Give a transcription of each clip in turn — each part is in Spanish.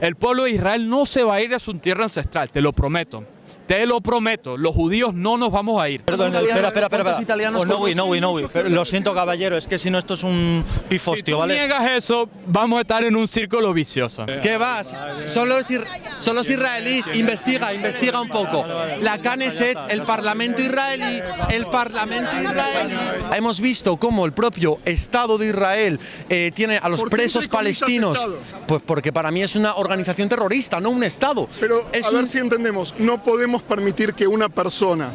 El pueblo de Israel no se va a ir a su tierra ancestral, te lo prometo. Te lo prometo, los judíos no nos vamos a ir. Perdón, espera. italianos No, lo siento, caballero, es que si no esto es un pifostio, Si tú ¿vale? niegas eso, vamos a estar en un círculo vicioso. ¿Qué vas? Son los israelíes. Investiga un poco. La Knesset, el Parlamento israelí, Hemos visto cómo el propio Estado de Israel tiene a los ¿Por qué presos entrecomillas palestinos. Estado? Pues porque para mí es una organización terrorista, no un Estado. Pero es a ver si entendemos, no podemos permitir que una persona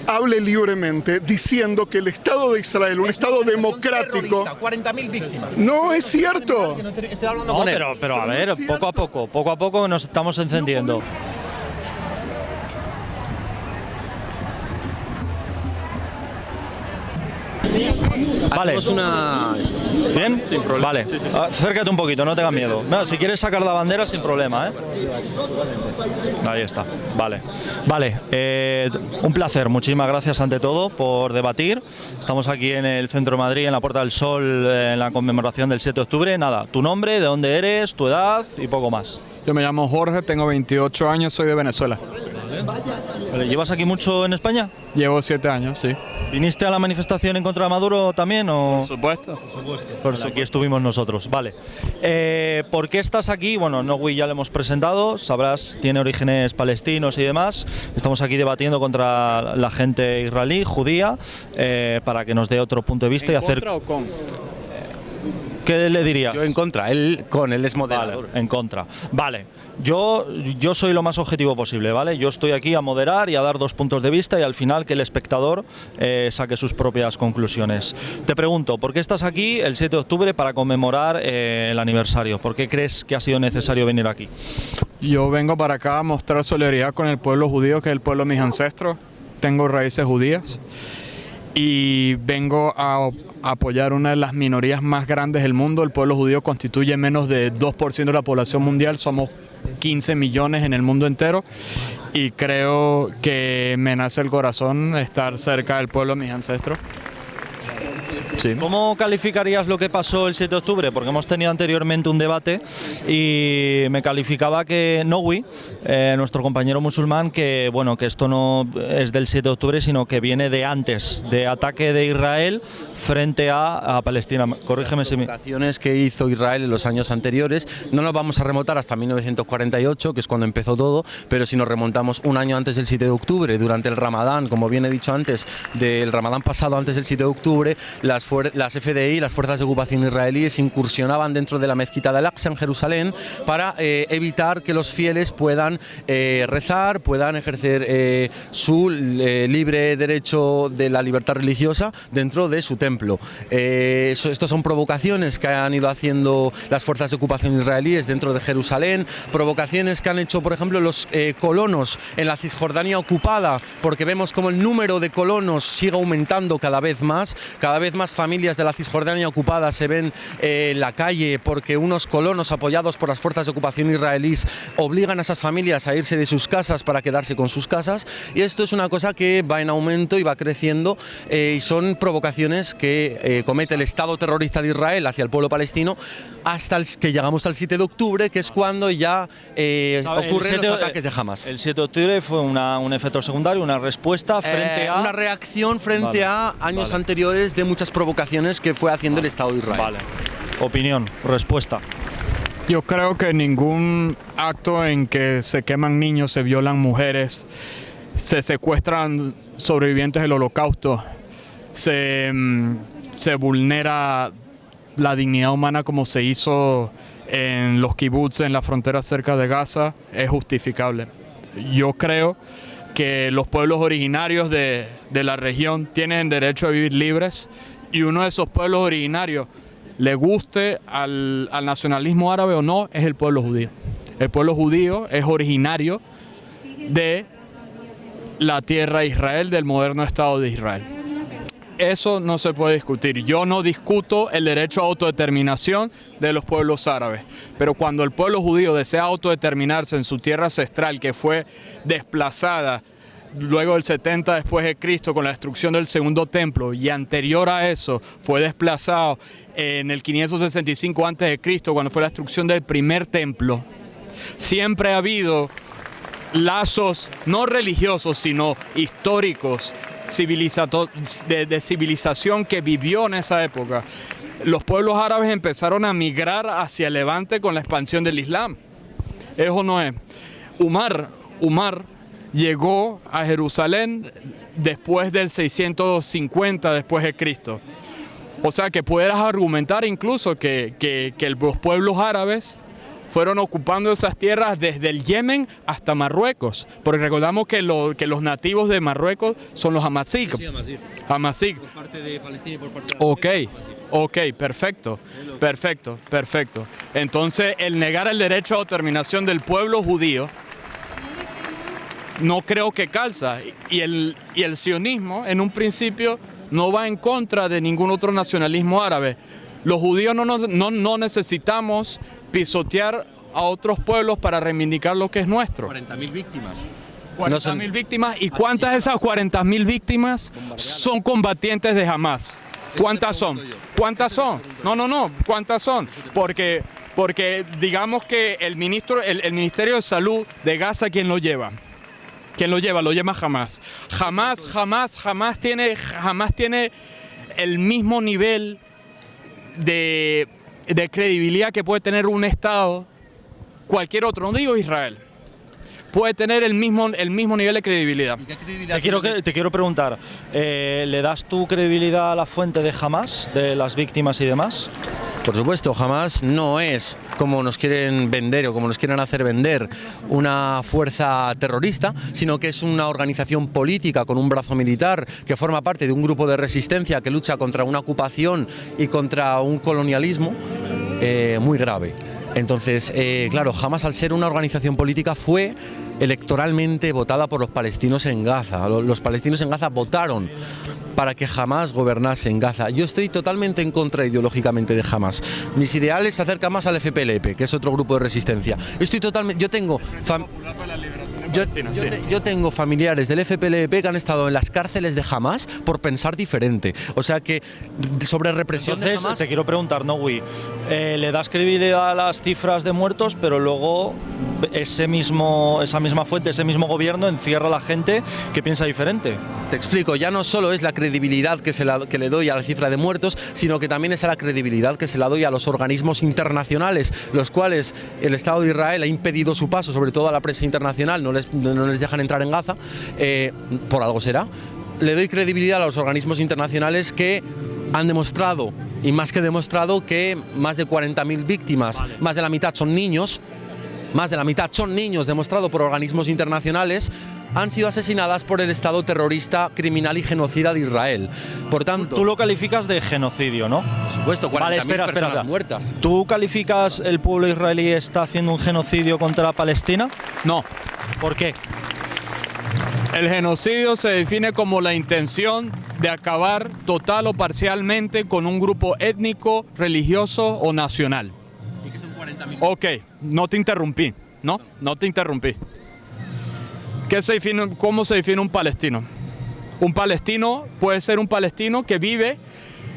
hable libremente diciendo que el Estado de Israel, un Estado democrático, 40.000 víctimas. no es cierto. Estoy hablando No, con él. pero a ver, poco a poco nos estamos encendiendo. Vale. Hacemos una... ¿Bien? Sin problema. Vale. Acércate un poquito, no tengas miedo. No, si quieres sacar la bandera, sin problema, ¿eh? Ahí está. Vale. Vale. Un placer. Muchísimas gracias ante todo por debatir. Estamos aquí en el centro de Madrid, en la Puerta del Sol, en la conmemoración del 7 de octubre. Nada, tu nombre, de dónde eres, tu edad y poco más. Yo me llamo Jorge, tengo 28 años, soy de Venezuela. Vale, ¿llevas aquí mucho en España? Llevo 7 años, sí. ¿Viniste a la manifestación en contra de Maduro también o...? Por supuesto. Vale, aquí estuvimos nosotros, vale. ¿Por qué estás aquí? Bueno, Nowi ya lo hemos presentado, sabrás, tiene orígenes palestinos y demás. Estamos aquí debatiendo contra la gente israelí, judía, para que nos dé otro punto de vista y hacer... ¿Contra o con? ¿Qué le dirías? Yo en contra, él es moderador. Vale, en contra. Vale, yo soy lo más objetivo posible, ¿vale? Yo estoy aquí a moderar y a dar dos puntos de vista y al final que el espectador saque sus propias conclusiones. Te pregunto, ¿por qué estás aquí el 7 de octubre para conmemorar el aniversario? ¿Por qué crees que ha sido necesario venir aquí? Yo vengo para acá a mostrar solidaridad con el pueblo judío, que es el pueblo de mis ancestros. Tengo raíces judías. Y vengo a apoyar una de las minorías más grandes del mundo. El pueblo judío constituye menos de 2% de la población mundial. Somos 15 millones en el mundo entero. Y creo que me nace el corazón estar cerca del pueblo de mis ancestros. Sí. ¿Cómo calificarías lo que pasó el 7 de octubre? Porque hemos tenido anteriormente un debate y me calificaba que Nowi, nuestro compañero musulmán, que bueno, que esto no es del 7 de octubre, sino que viene de antes, de ataque de Israel frente a Palestina. Corrígeme si me... Las provocaciones que hizo Israel en los años anteriores, no nos vamos a remontar hasta 1948, que es cuando empezó todo, pero si nos remontamos un año antes del 7 de octubre, durante el Ramadán, como bien he dicho antes, del Ramadán pasado antes del 7 de octubre, las FDI, las fuerzas de ocupación israelíes, incursionaban dentro de la mezquita de Al-Aqsa en Jerusalén para evitar que los fieles puedan rezar, puedan ejercer su libre derecho de la libertad religiosa dentro de su templo. Estos son provocaciones que han ido haciendo las fuerzas de ocupación israelíes dentro de Jerusalén, provocaciones que han hecho, por ejemplo, los colonos en la Cisjordania ocupada, porque vemos como el número de colonos sigue aumentando cada vez más familias de la Cisjordania ocupada se ven en la calle porque unos colonos apoyados por las fuerzas de ocupación israelíes obligan a esas familias a irse de sus casas para quedarse con sus casas, y esto es una cosa que va en aumento y va creciendo, y son provocaciones que comete el Estado terrorista de Israel hacia el pueblo palestino hasta que llegamos al 7 de octubre, que es cuando ya ocurren los ataques de Hamas. El 7 de octubre fue un efecto secundario, una respuesta frente a... Una reacción frente a años anteriores de muchas provocaciones que fue haciendo el Estado de Israel. Vale. Opinión, respuesta. Yo creo que ningún acto en que se queman niños, se violan mujeres, se secuestran sobrevivientes del Holocausto, se vulnera la dignidad humana como se hizo en los kibbutz, en la frontera cerca de Gaza, es justificable. Yo creo que los pueblos originarios de la región tienen derecho a vivir libres, y uno de esos pueblos originarios, le guste al nacionalismo árabe o no, es el pueblo judío. El pueblo judío es originario de la tierra de Israel, del moderno Estado de Israel. Eso no se puede discutir. Yo no discuto el derecho a autodeterminación de los pueblos árabes, pero cuando el pueblo judío desea autodeterminarse en su tierra ancestral, que fue desplazada luego del 70 después de Cristo con la destrucción del segundo templo, y anterior a eso fue desplazado en el 565 antes de Cristo cuando fue la destrucción del primer templo, Siempre ha habido lazos no religiosos, sino históricos, de civilización que vivió en esa época. Los pueblos árabes empezaron a migrar hacia el Levante con la expansión del Islam. Eso no es. Umar llegó a Jerusalén después del 650 después de Cristo. O sea que puedes argumentar incluso que los pueblos árabes fueron ocupando esas tierras desde el Yemen hasta Marruecos. Porque recordamos que los nativos de Marruecos son los Amazigh. Sí, Amazigh. por parte de Palestina y por parte de Ok, perfecto. Entonces, el negar el derecho a autodeterminación del pueblo judío no creo que calza. Y el sionismo, en un principio, no va en contra de ningún otro nacionalismo árabe. Los judíos no necesitamos pisotear a otros pueblos para reivindicar lo que es nuestro. 40.000 víctimas. 40.000 víctimas. ¿Y cuántas de esas 40.000 víctimas son combatientes de Hamas? ¿Cuántas son? ¿Cuántas son? No. ¿Cuántas son? Porque digamos que el Ministerio de Salud de Gaza, ¿quién lo lleva? ¿Quién lo lleva? Lo lleva Hamas. Jamás tiene el mismo nivel de credibilidad que puede tener un Estado, cualquier otro, no digo Israel. Puede tener el mismo nivel de credibilidad. Te quiero preguntar, ¿le das tu credibilidad a la fuente de Hamas, de las víctimas y demás? Por supuesto, Hamas no es, como nos quieren vender o como nos quieren hacer vender, una fuerza terrorista, sino que es una organización política con un brazo militar que forma parte de un grupo de resistencia que lucha contra una ocupación y contra un colonialismo muy grave. Entonces, claro, Hamas, al ser una organización política, fue electoralmente votada por los palestinos en Gaza. Los palestinos en Gaza votaron para que Hamas gobernase en Gaza. Yo estoy totalmente en contra ideológicamente de Hamas. Mis ideales se acercan más al FPLP, que es otro grupo de resistencia. Yo tengo familiares del FPLP que han estado en las cárceles de Hamas por pensar diferente. O sea que sobre represión Entonces, de Hamas... te quiero preguntar, Nowi, le das credibilidad a las cifras de muertos, pero luego esa misma fuente, ese mismo gobierno encierra a la gente que piensa diferente. Te explico, ya no solo es la credibilidad que le doy a la cifra de muertos, sino que también es la credibilidad que se la doy a los organismos internacionales, los cuales el Estado de Israel ha impedido su paso, sobre todo a la prensa internacional, no les dejan entrar en Gaza, por algo será. Le doy credibilidad a los organismos internacionales que han demostrado, y más que demostrado, que más de 40.000 víctimas, más de la mitad son niños, demostrado por organismos internacionales, han sido asesinadas por el Estado terrorista, criminal y genocida de Israel. Por tanto, tú lo calificas de genocidio, ¿no? Por supuesto, 40.000 personas muertas. ¿Tú calificas el pueblo israelí está haciendo un genocidio contra Palestina? No. ¿Por qué? El genocidio se define como la intención de acabar total o parcialmente con un grupo étnico, religioso o nacional. ¿Y que son 40.000? Ok, no te interrumpí. No te interrumpí. ¿Cómo se define un palestino? Un palestino puede ser un palestino que vive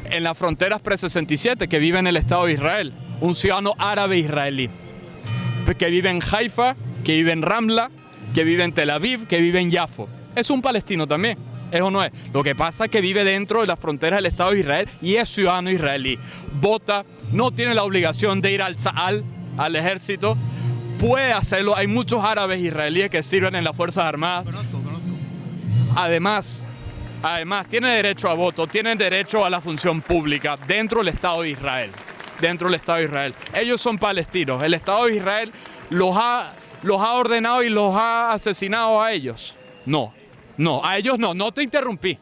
en las fronteras pre-67, que vive en el Estado de Israel. Un ciudadano árabe israelí. Que vive en Haifa, que vive en Ramla, que vive en Tel Aviv, que vive en Yafo. Es un palestino también. Eso no es. Lo que pasa es que vive dentro de las fronteras del Estado de Israel y es ciudadano israelí. Vota, no tiene la obligación de ir al ejército. Puede hacerlo. Hay muchos árabes israelíes que sirven en las Fuerzas Armadas. Conozco. Además, tiene derecho a voto, tienen derecho a la función pública dentro del Estado de Israel. Ellos son palestinos. El Estado de Israel los ha ordenado y los ha asesinado a ellos. No, a ellos no. No te interrumpí.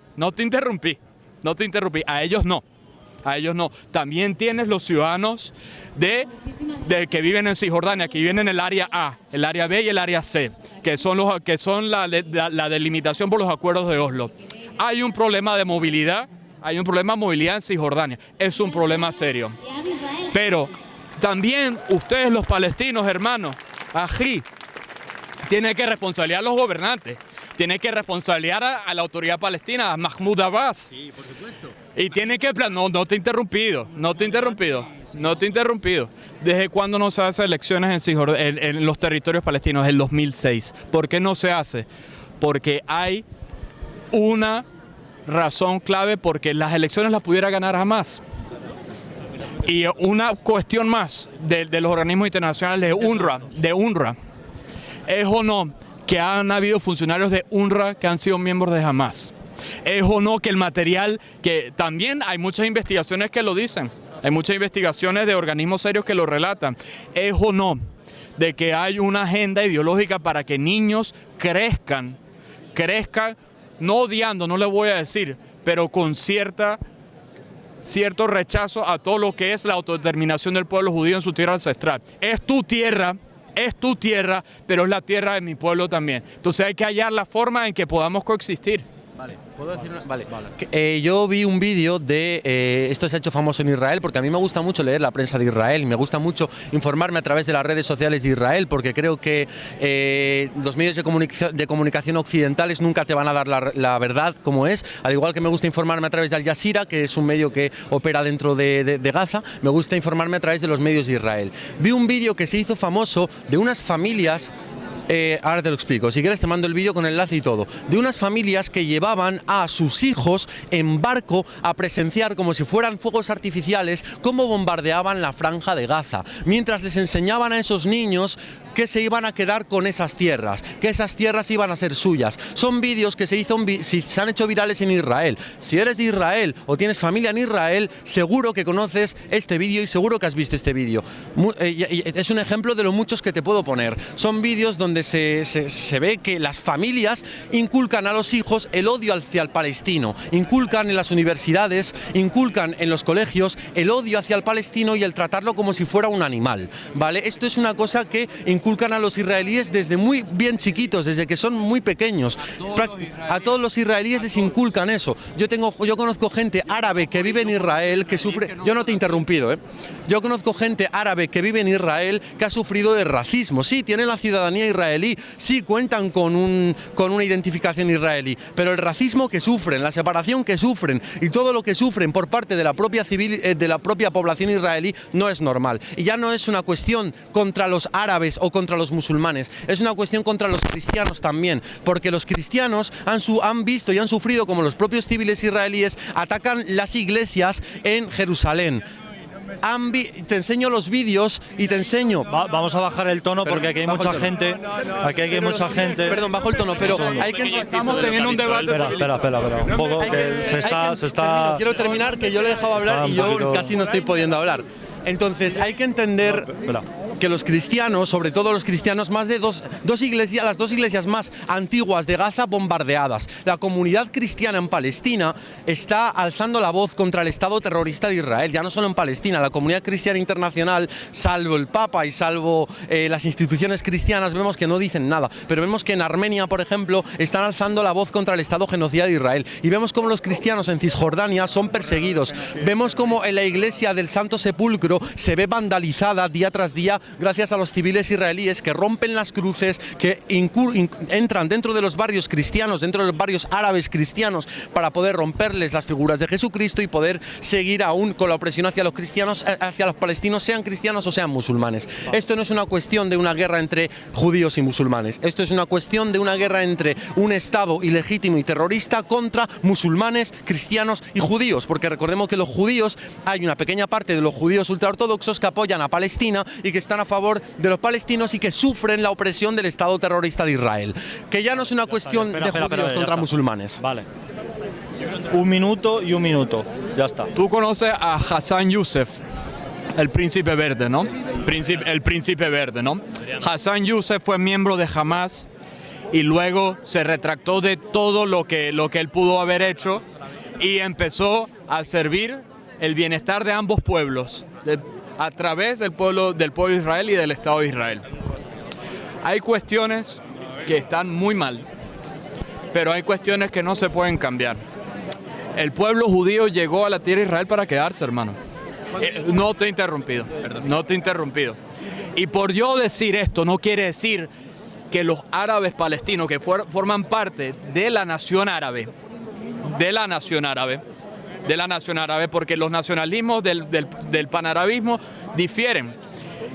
A ellos no. También tienes los ciudadanos de que viven en Cisjordania, que viven en el área A, el área B y el área C, que son la delimitación por los acuerdos de Oslo. Hay un problema de movilidad, en Cisjordania. Es un problema serio. Pero también ustedes, los palestinos, hermanos, ají, tienen que responsabilizar a los gobernantes. tiene que responsabilizar a la autoridad palestina, a Mahmoud Abbas. Sí, por supuesto. Y tiene que... No te he interrumpido. ¿Desde cuándo no se hacen elecciones en los territorios palestinos? En el 2006. ¿Por qué no se hace? Porque hay una razón clave, porque las elecciones las pudiera ganar Hamas. Y una cuestión más de los organismos internacionales de UNRWA. ¿Es o no que han habido funcionarios de UNRWA que han sido miembros de Hamas? ¿Es o no que el material, que también hay muchas investigaciones que lo dicen, hay muchas investigaciones de organismos serios que lo relatan, es o no de que hay una agenda ideológica para que niños crezcan, no odiando, no les voy a decir, pero con cierto rechazo a todo lo que es la autodeterminación del pueblo judío en su tierra ancestral? Es tu tierra, pero es la tierra de mi pueblo también. Entonces hay que hallar la forma en que podamos coexistir. Vale, ¿puedo decir una? Vale. Yo vi un vídeo de... esto se ha hecho famoso en Israel porque a mí me gusta mucho leer la prensa de Israel y me gusta mucho informarme a través de las redes sociales de Israel, porque creo que los medios de comunicación occidentales nunca te van a dar la verdad como es. Al igual que me gusta informarme a través de Al Jazeera, que es un medio que opera dentro de Gaza, me gusta informarme a través de los medios de Israel. Vi un vídeo que se hizo famoso de unas familias... ahora te lo explico, si quieres te mando el vídeo con enlace y todo, de unas familias que llevaban a sus hijos en barco a presenciar, como si fueran fuegos artificiales, cómo bombardeaban la franja de Gaza, mientras les enseñaban a esos niños que se iban a quedar con esas tierras, que esas tierras iban a ser suyas. Son vídeos que se han hecho virales en Israel. Si eres de Israel o tienes familia en Israel, seguro que conoces este vídeo y seguro que has visto este vídeo. Es un ejemplo de lo muchos que te puedo poner. Son vídeos donde se ve que las familias inculcan a los hijos el odio hacia el palestino, inculcan en las universidades, inculcan en los colegios el odio hacia el palestino y el tratarlo como si fuera un animal, ¿vale? Esto es una cosa que inculcan a los israelíes desde muy bien chiquitos, desde que son muy pequeños. A todos los israelíes les inculcan eso. Yo conozco gente árabe que vive en Israel que sufre... Yo no te he interrumpido, ¿eh? Yo conozco gente árabe que vive en Israel que ha sufrido de racismo. Sí, tienen la ciudadanía israelí, sí cuentan con una identificación israelí, pero el racismo que sufren, la separación que sufren y todo lo que sufren por parte de la propia población israelí no es normal. Y ya no es una cuestión contra los árabes o contra los musulmanes, es una cuestión contra los cristianos también, porque los cristianos han visto y han sufrido como los propios civiles israelíes atacan las iglesias en Jerusalén. Te enseño los vídeos y te enseño... Vamos a bajar el tono porque aquí hay mucha gente. Aquí hay mucha gente. Perdón, bajo el tono, pero hay que... Estamos teniendo un debate. Espera. Un poco que se está... Quiero terminar, que yo le he dejado hablar y yo casi no estoy pudiendo hablar. Entonces hay que entender que los cristianos, sobre todo los cristianos, más de dos iglesias, las dos iglesias más antiguas de Gaza bombardeadas. La comunidad cristiana en Palestina está alzando la voz contra el Estado terrorista de Israel, ya no solo en Palestina, la comunidad cristiana internacional, salvo el Papa y salvo las instituciones cristianas, vemos que no dicen nada, pero vemos que en Armenia, por ejemplo, están alzando la voz contra el Estado genocida de Israel, y vemos como los cristianos en Cisjordania son perseguidos, vemos como en la iglesia del Santo Sepulcro se ve vandalizada día tras día gracias a los civiles israelíes que rompen las cruces, que entran dentro de los barrios cristianos, dentro de los barrios árabes cristianos, para poder romperles las figuras de Jesucristo y poder seguir aún con la opresión hacia los cristianos, hacia los palestinos, sean cristianos o sean musulmanes. Esto no es una cuestión de una guerra entre judíos y musulmanes, esto es una cuestión de una guerra entre un Estado ilegítimo y terrorista contra musulmanes, cristianos y judíos, porque recordemos que los judíos, hay una pequeña parte de los judíos ultraortodoxos que apoyan a Palestina y que están a favor de los palestinos y que sufren la opresión del Estado terrorista de Israel, que ya no es una cuestión de judíos contra musulmanes. Vale. Un minuto y un minuto, ya está. Tú conoces a Hassan Youssef, el príncipe verde, ¿no? El príncipe verde, ¿no? Hassan Youssef fue miembro de Hamas y luego se retractó de todo lo que él pudo haber hecho y empezó a servir el bienestar de ambos pueblos, a través del pueblo de Israel y del Estado de Israel. Hay cuestiones que están muy mal, pero hay cuestiones que no se pueden cambiar. El pueblo judío llegó a la tierra de Israel para quedarse, hermano. No te he interrumpido, no te he interrumpido. Y por yo decir esto no quiere decir que los árabes palestinos que forman parte de la nación árabe, porque los nacionalismos del panarabismo difieren.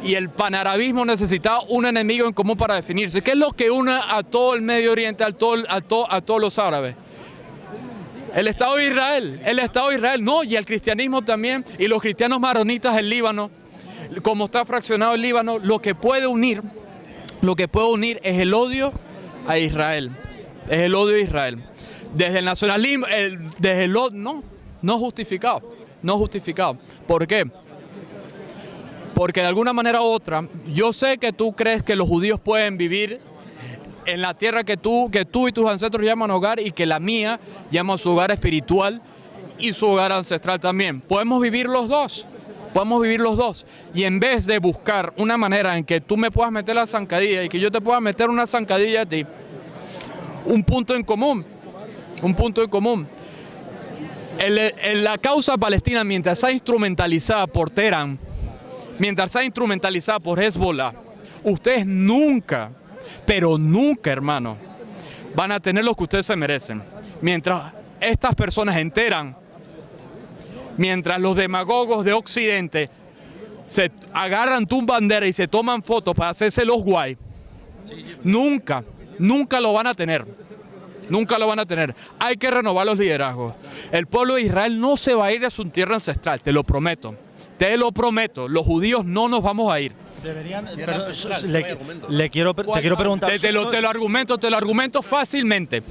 Y el panarabismo necesitaba un enemigo en común para definirse. ¿Qué es lo que une a todo el Medio Oriente, a todos los árabes? El Estado de Israel, no, y el cristianismo también, y los cristianos maronitas del Líbano, como está fraccionado el Líbano, lo que puede unir es el odio a Israel, Desde el nacionalismo, no justificado. ¿Por qué? Porque de alguna manera u otra, yo sé que tú crees que los judíos pueden vivir en la tierra que tú y tus ancestros llaman hogar y que la mía llama su hogar espiritual y su hogar ancestral también. Podemos vivir los dos. Y en vez de buscar una manera en que tú me puedas meter la zancadilla y que yo te pueda meter una zancadilla a ti, un punto en común. La causa palestina, mientras sea instrumentalizada por Teherán, mientras sea instrumentalizada por Hezbollah, ustedes nunca, pero nunca, hermano, van a tener lo que ustedes se merecen. Mientras estas personas enteran, mientras los demagogos de Occidente se agarran tu bandera y se toman fotos para hacerse los guay, nunca lo van a tener. Hay que renovar los liderazgos. El pueblo de Israel no se va a ir de su tierra ancestral, te lo prometo. Los judíos no nos vamos a ir. Deberían, te quiero preguntar. Te lo argumento fácilmente.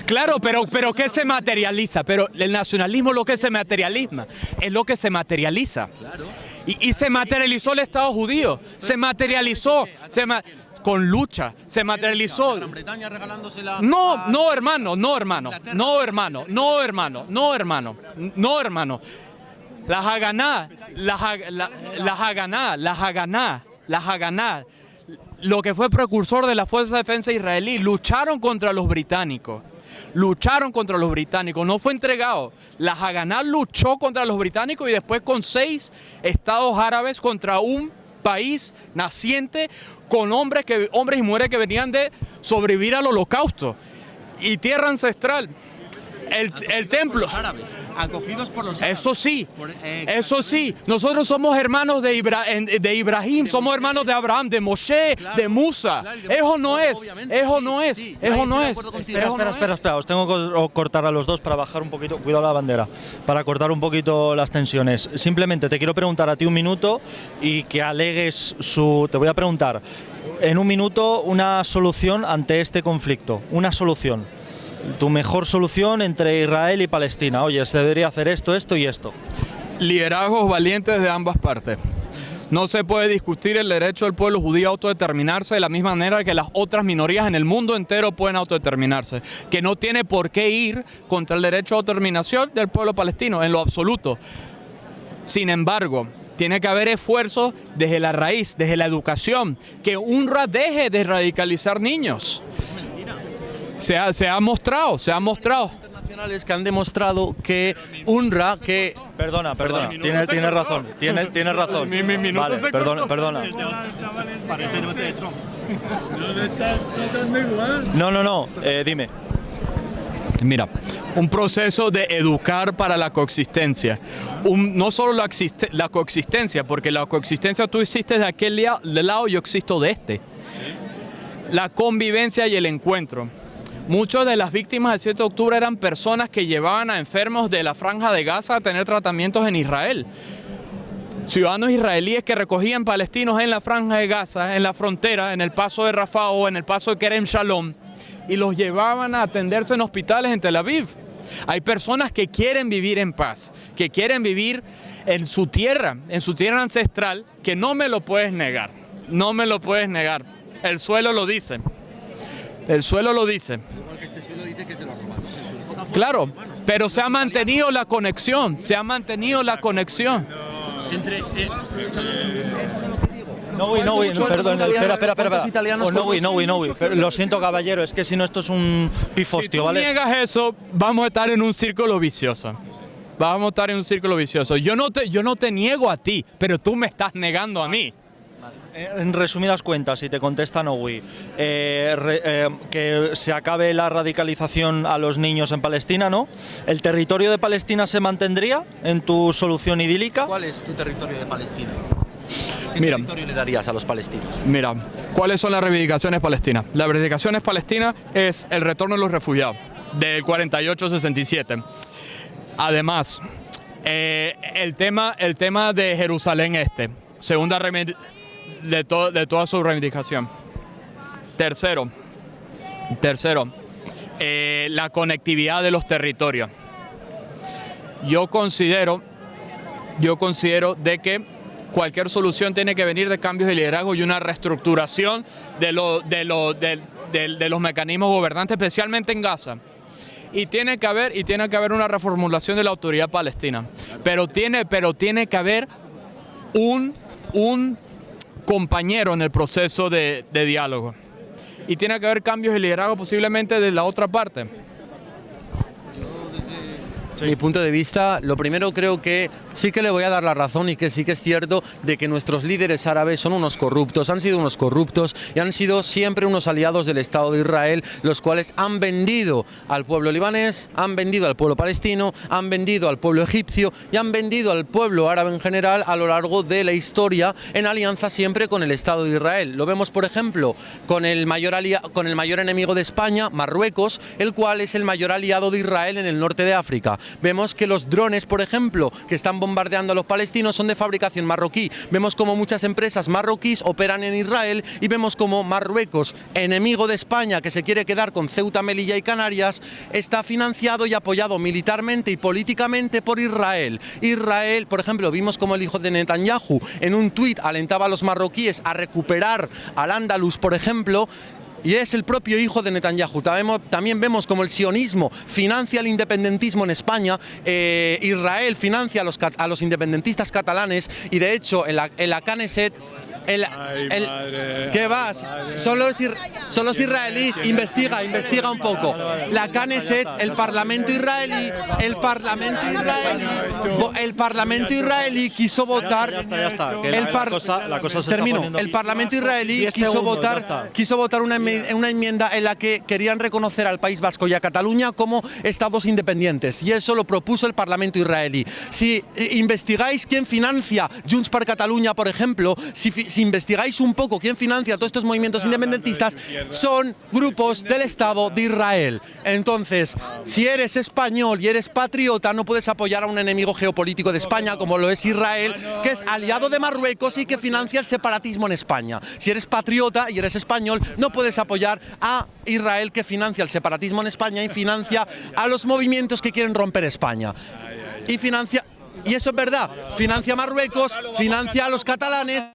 Claro, pero ¿qué se materializa? Pero el nacionalismo es lo que se materializa. Y se materializó el Estado judío. Con lucha, se materializó. No, hermano. La Haganá, lo que fue precursor de la Fuerza de Defensa israelí, lucharon contra los británicos, no fue entregado. La Haganá luchó contra los británicos y después con 6 estados árabes contra un país naciente con hombres y mujeres que venían de sobrevivir al holocausto y tierra ancestral. El templo. Los árabes, acogidos por los árabes. Eso sí. Nosotros somos hermanos de Ibrahim, somos hermanos de Abraham, de Moshe, de Musa. Eso no es. Espera. Os tengo que cortar a los dos para bajar un poquito. Cuidado la bandera. Para cortar un poquito las tensiones. Simplemente te quiero preguntar a ti un minuto y que alegues Te voy a preguntar en un minuto una solución ante este conflicto. Una solución. Tu mejor solución entre Israel y Palestina. Oye, se debería hacer esto y esto. Liderazgos valientes de ambas partes. No se puede discutir el derecho del pueblo judío a autodeterminarse de la misma manera que las otras minorías en el mundo entero pueden autodeterminarse. Que no tiene por qué ir contra el derecho a autodeterminación del pueblo palestino, en lo absoluto. Sin embargo, tiene que haber esfuerzos desde la raíz, desde la educación, que UNRWA deje de radicalizar niños. Se ha mostrado. Internacionales que han demostrado que UNRWA, que... Perdona. Tienes razón. Mi minuto vale, se perdona. No, dime. Mira, un proceso de educar para la coexistencia. No solo la coexistencia, porque la coexistencia tú existes de aquel lado, yo existo de este. La convivencia y el encuentro. Muchas de las víctimas del 7 de octubre eran personas que llevaban a enfermos de la Franja de Gaza a tener tratamientos en Israel. Ciudadanos israelíes que recogían palestinos en la Franja de Gaza, en la frontera, en el paso de Rafah o en el paso de Kerem Shalom, y los llevaban a atenderse en hospitales en Tel Aviv. Hay personas que quieren vivir en paz, que quieren vivir en su tierra ancestral, que no me lo puedes negar. El suelo lo dice. Igual que este suelo dice que es de los romanos. Claro, pero se ha mantenido la conexión. Perdón, espera. Lo siento, caballero, es que si no esto es un pifostio, ¿vale? Si tú niegas eso, vamos a estar en un círculo vicioso. Yo no te niego a ti, pero tú me estás negando a mí. En resumidas cuentas, si te contestan Owi, que se acabe la radicalización a los niños en Palestina, ¿no? ¿El territorio de Palestina se mantendría en tu solución idílica? ¿Cuál es tu territorio de Palestina? ¿Qué Mira, territorio le darías a los palestinos? Mira, ¿cuáles son las reivindicaciones palestinas? Las reivindicaciones palestinas es el retorno de los refugiados del 48-67. Además, el tema de Jerusalén Este, segunda de toda su reivindicación. Tercero, la conectividad de los territorios. Yo considero de que cualquier solución tiene que venir de cambios de liderazgo y una reestructuración de los mecanismos gobernantes, especialmente en Gaza. Y tiene que haber una reformulación de la autoridad palestina. Pero tiene que haber un compañero en el proceso de diálogo. Y tiene que haber cambios de liderazgo posiblemente de la otra parte. Mi punto de vista, lo primero creo que sí que le voy a dar la razón y que sí que es cierto de que nuestros líderes árabes son unos corruptos, han sido unos corruptos y han sido siempre unos aliados del Estado de Israel, los cuales han vendido al pueblo libanés, han vendido al pueblo palestino, han vendido al pueblo egipcio y han vendido al pueblo árabe en general a lo largo de la historia en alianza siempre con el Estado de Israel. Lo vemos, por ejemplo, con el mayor enemigo de España, Marruecos, el cual es el mayor aliado de Israel en el norte de África. Vemos que los drones, por ejemplo, que están bombardeando a los palestinos son de fabricación marroquí. Vemos como muchas empresas marroquíes operan en Israel y vemos como Marruecos, enemigo de España que se quiere quedar con Ceuta, Melilla y Canarias, está financiado y apoyado militarmente y políticamente por Israel. Israel, por ejemplo, vimos como el hijo de Netanyahu en un tuit alentaba a los marroquíes a recuperar Al-Ándalus, por ejemplo. Y es el propio hijo de Netanyahu. También vemos como el sionismo financia el independentismo en España, Israel financia a los independentistas catalanes y de hecho en la Knesset ¿qué vas? Son los israelíes, investiga un poco. La Knesset, el Parlamento israelí quiso votar. Ya está. La cosa se termino. está poniendo... El Parlamento israelí quiso votar una enmienda en la que querían reconocer al País Vasco y a Cataluña como estados independientes y eso lo propuso el Parlamento israelí. Si investigáis quién financia Junts per Catalunya, por ejemplo, si investigáis un poco quién financia todos estos movimientos independentistas, son grupos del Estado de Israel. Entonces, si eres español y eres patriota, no puedes apoyar a un enemigo geopolítico de España, como lo es Israel, que es aliado de Marruecos y que financia el separatismo en España. Si eres patriota y eres español, no puedes apoyar a Israel, que financia el separatismo en España y financia a los movimientos que quieren romper España. Y eso es verdad, financia a Marruecos, financia a los catalanes.